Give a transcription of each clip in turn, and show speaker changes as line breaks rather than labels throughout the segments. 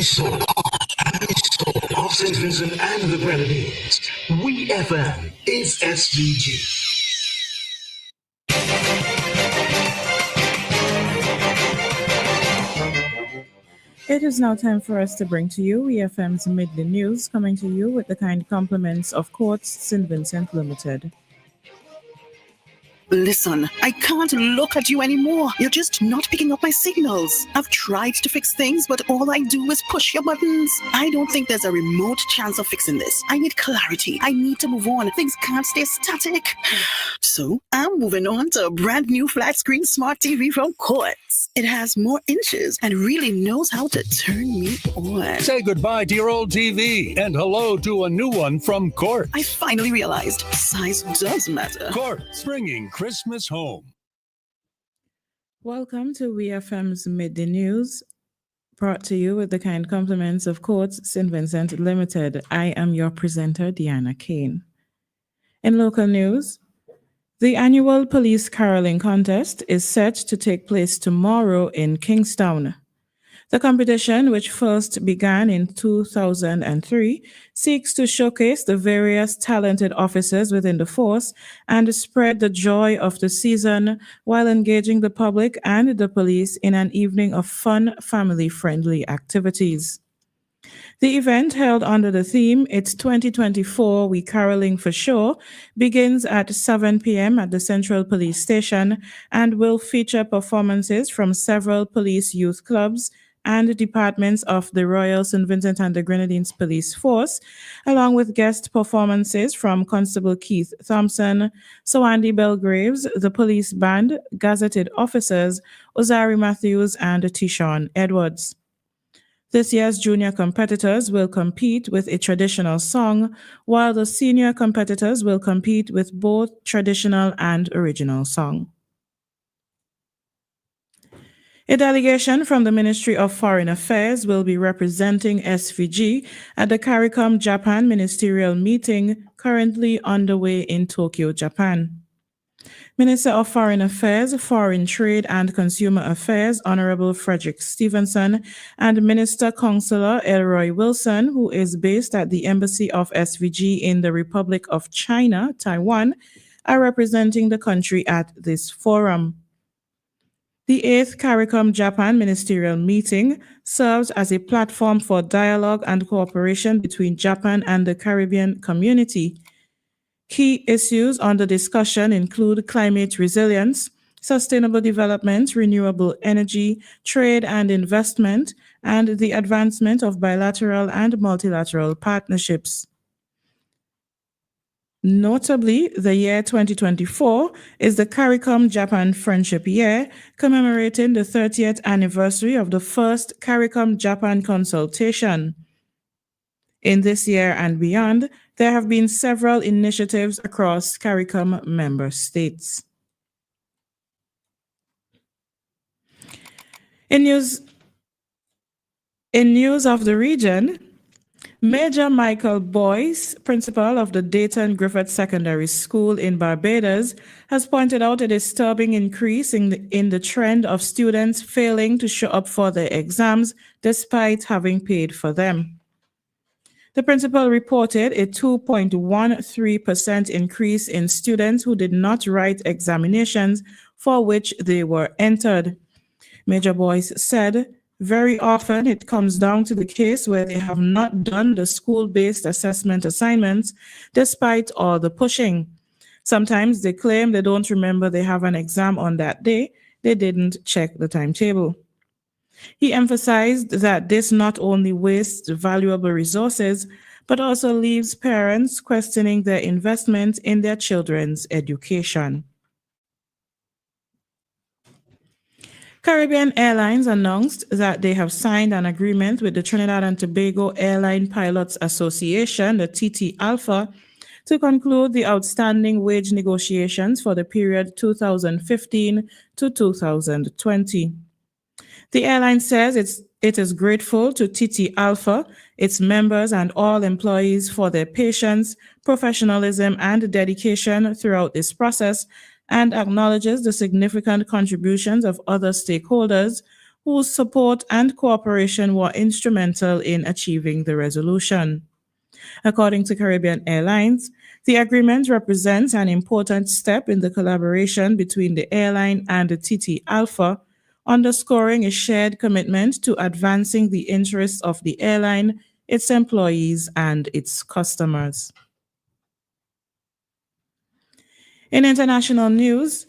soul of St. Vincent and the Grenadines. We FM is SVG.
It is now time for us to bring to you EFM's Midday News, coming to you with the kind compliments of Courts St. Vincent Limited.
Listen, I can't look at you anymore. You're just not picking up my signals. I've tried to fix things, but all I do is push your buttons. I don't think there's a remote chance of fixing this. I need clarity. I need to move on. Things can't stay static. So I'm moving on to a brand new flat screen smart TV from Quartz. It has more inches and really knows how to turn me on.
Say goodbye to your old TV and hello to a new one from Quartz.
I finally realized size does matter.
Quartz, bringing Christmas home.
Welcome to WeFM's Midday News, brought to you with the kind compliments of Courts St. Vincent Limited. I am your presenter, Dianna Cain. In local news, the annual police caroling contest is set to take place tomorrow in Kingstown. The competition, which first began in 2003, seeks to showcase the various talented officers within the force and spread the joy of the season while engaging the public and the police in an evening of fun, family-friendly activities. The event, held under the theme It's 2024, We Caroling for Sure, begins at 7 p.m. at the Central Police Station and will feature performances from several police youth clubs and departments of the Royal St. Vincent and the Grenadines Police Force, along with guest performances from Constable Keith Thompson, Sawandi Belgraves, the police band, gazetted officers, Ozari Matthews, and Tishon Edwards. This year's junior competitors will compete with a traditional song, while the senior competitors will compete with both traditional and original song. A delegation from the Ministry of Foreign Affairs will be representing SVG at the CARICOM Japan ministerial meeting currently underway in Tokyo, Japan. Minister of Foreign Affairs, Foreign Trade and Consumer Affairs, Honorable Frederick Stevenson, and Minister Consular Elroy Wilson, who is based at the Embassy of SVG in the Republic of China, Taiwan, are representing the country at this forum. The 8th CARICOM Japan ministerial meeting serves as a platform for dialogue and cooperation between Japan and the Caribbean community. Key issues under discussion include climate resilience, sustainable development, renewable energy, trade and investment, and the advancement of bilateral and multilateral partnerships. Notably, the year 2024 is the CARICOM Japan Friendship Year, commemorating the 30th anniversary of the first CARICOM Japan consultation. In this year and beyond, there have been several initiatives across CARICOM member states. In news of the region, Major Michael Boyce, principal of the Dayton Griffith Secondary School in Barbados, has pointed out a disturbing increase in the trend of students failing to show up for their exams despite having paid for them. The principal reported a 2.13% increase in students who did not write examinations for which they were entered. Major Boyce said, very often it comes down to the case where they have not done the school-based assessment assignments despite all the pushing. Sometimes they claim they don't remember they have an exam on that day. They didn't check the timetable. He emphasized that this not only wastes valuable resources, but also leaves parents questioning their investment in their children's education. Caribbean Airlines announced that they have signed an agreement with the Trinidad and Tobago Airline Pilots Association, the TT Alpha, to conclude the outstanding wage negotiations for the period 2015 to 2020. The airline says it is grateful to TT Alpha, its members, and all employees for their patience, professionalism, and dedication throughout this process, and acknowledges the significant contributions of other stakeholders whose support and cooperation were instrumental in achieving the resolution. According to Caribbean Airlines, the agreement represents an important step in the collaboration between the airline and the TT Alpha, underscoring a shared commitment to advancing the interests of the airline, its employees, and its customers. In international news,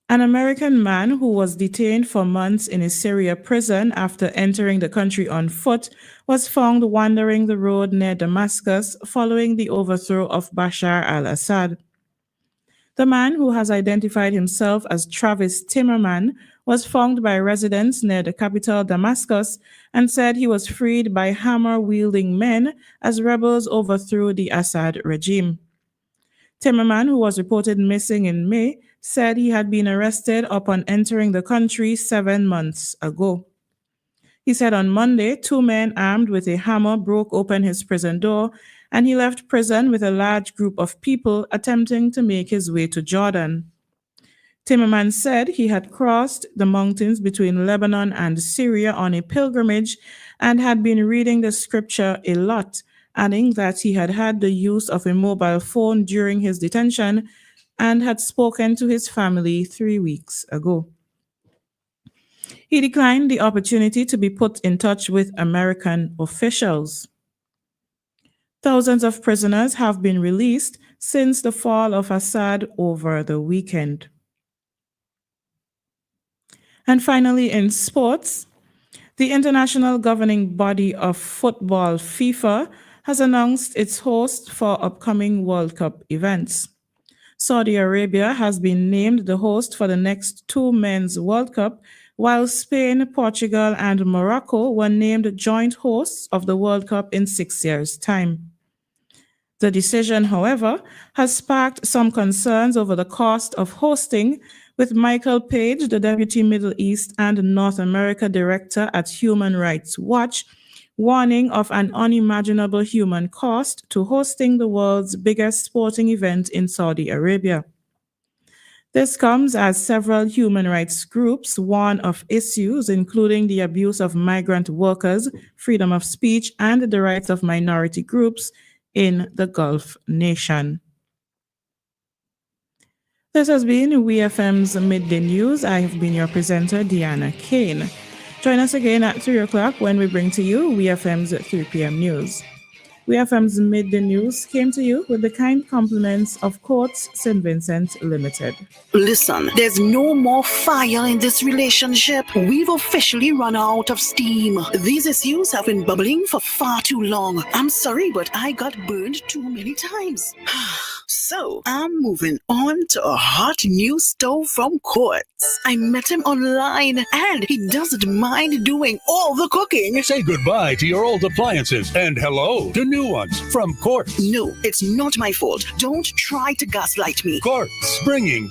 an American man who was detained for months in a Syria prison after entering the country on foot was found wandering the road near Damascus following the overthrow of Bashar al-Assad. The man, who has identified himself as Travis Timmerman, was found by residents near the capital Damascus and said he was freed by hammer-wielding men as rebels overthrew the Assad regime. Timmerman, who was reported missing in May, said he had been arrested upon entering the country 7 months ago. He said on Monday, 2 men armed with a hammer broke open his prison door, and he left prison with a large group of people attempting to make his way to Jordan. Timmerman said he had crossed the mountains between Lebanon and Syria on a pilgrimage and had been reading the scripture a lot, adding that he had had the use of a mobile phone during his detention and had spoken to his family 3 weeks ago. He declined the opportunity to be put in touch with American officials. Thousands of prisoners have been released since the fall of Assad over the weekend. And finally, in sports, the international governing body of football, FIFA, has announced its host for upcoming World Cup events. Saudi Arabia has been named the host for the next 2 Men's World Cup, while Spain, Portugal, and Morocco were named joint hosts of the World Cup in 6 years' time. The decision, however, has sparked some concerns over the cost of hosting, with Michael Page, the Deputy Middle East and North America Director at Human Rights Watch, warning of an unimaginable human cost to hosting the world's biggest sporting event in Saudi Arabia. This comes as several human rights groups warn of issues including the abuse of migrant workers, freedom of speech, and the rights of minority groups in the Gulf nation. This has been WeFM's Midday News. I have been your presenter, Dianna Cain. Join us again at 3 o'clock when we bring to you WeFM's 3 p.m. news. WeFM's Midday News came to you with the kind compliments of Courts St. Vincent Limited.
Listen, there's no more fire in this relationship. We've officially run out of steam. These issues have been bubbling for far too long. I'm sorry, but I got burned too many times. So I'm moving on to a hot new stove from Courts. I met him online and he doesn't mind doing all the cooking.
Say goodbye to your old appliances and hello to new ones from Quartz.
No, it's not my fault. Don't try to gaslight me.
Quartz, bringing